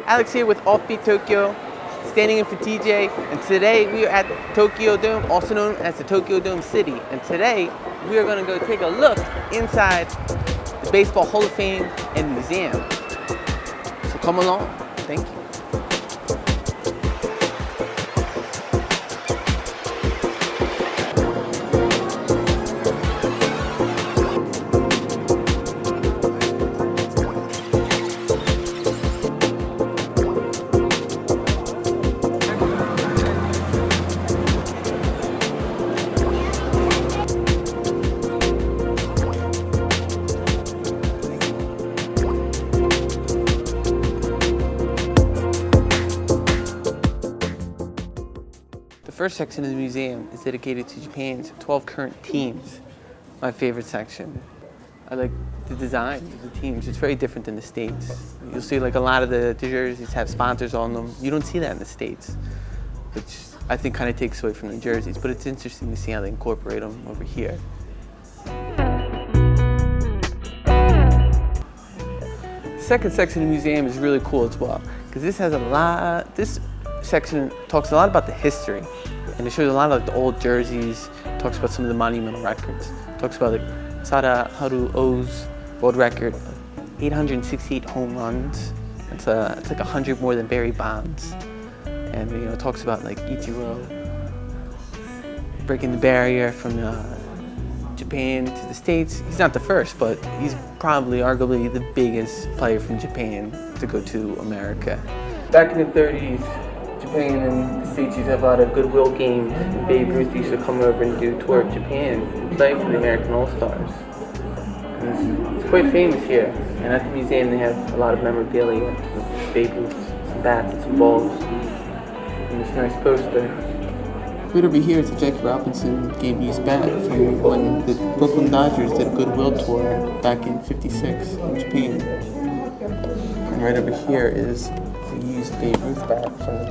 Alex here with Offbeat Tokyo, standing in for TJ, and today we are at the Tokyo Dome, also known as the Tokyo Dome City. And today we are going to go take a look inside the Baseball Hall of Fame and Museum. So come along. Thank you. The first section of the museum is dedicated to Japan's 12 current teams. My favorite section. I like the design of the teams. It's very different than the States. You'll see like a lot of the jerseys have sponsors on them. You don't see that in the States, which I think kind of takes away from the jerseys, but it's interesting to see how they incorporate them over here. The second section of the museum is really cool as well, because this section talks a lot about the history, and it shows a lot of like the old jerseys, talks about some of the monumental records, talks about like Sadaharu Oh's world record of 868 home runs. It's like 100 more than Barry Bonds. And it talks about like Ichiro breaking the barrier from Japan to the States. He's not the first, but he's probably arguably the biggest player from Japan to go to America. Back in the 30s, Japan and the States used to have a lot of goodwill games. Babe Ruth used to come over and do a tour of Japan and play for the American All-Stars. It's quite famous here. And at the museum they have a lot of memorabilia. Babe Ruth, some bats and some balls. And this nice poster. Right over here is a Jackie Robinson game-used bat from when the Brooklyn Dodgers did a goodwill tour back in '56 in Japan. And right over here is a used Babe Ruth bat from the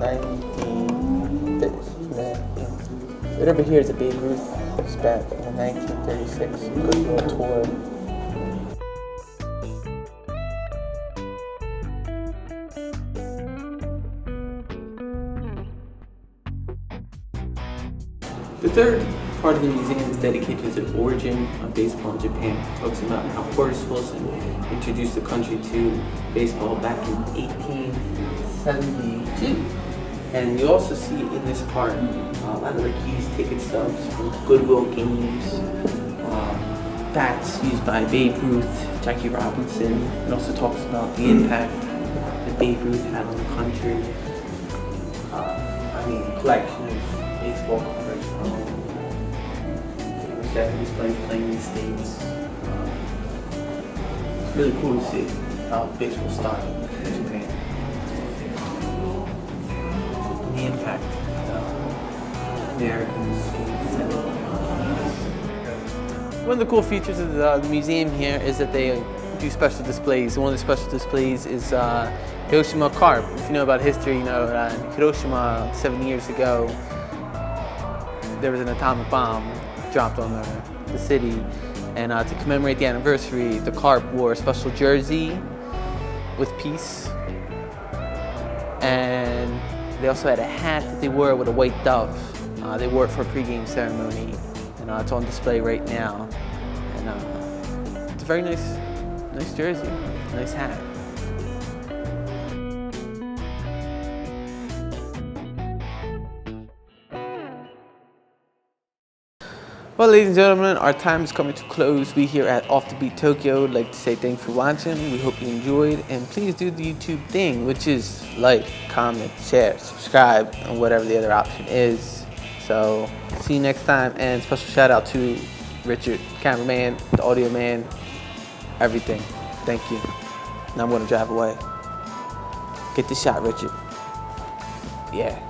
right over here is a Babe Ruth bat from the 1936 goodwill tour. The third part of the museum is dedicated to the origin of baseball in Japan. It talks about how Horace Wilson introduced the country to baseball back in 1872. And you also see in this part a lot of like used ticket stubs from goodwill games, bats used by Babe Ruth, Jackie Robinson. It also talks about the impact that Babe Ruth had on the country. Collection of baseball cards from Japanese players playing in the States. It's really cool to see how baseball started in Japan. And the impact Americans gained. One of the cool features of the museum here is that they do special displays. One of the special displays is Hiroshima carp. If you know about history, you know Hiroshima 7 years ago, there was an atomic bomb dropped on the city, and to commemorate the anniversary, the carp wore a special jersey with peace, and they also had a hat that they wore with a white dove. They wore it for a pregame ceremony, and it's on display right now. And it's a very nice jersey, nice hat. Well, ladies and gentlemen, our time is coming to close. We here at Offbeat Tokyo would like to say thanks for watching. We hope you enjoyed, and please do the YouTube thing, which is like, comment, share, subscribe, and whatever the other option is. So, see you next time, and special shout out to Richard, cameraman, the audio man, everything. Thank you. Now I'm gonna drive away. Get the shot, Richard. Yeah.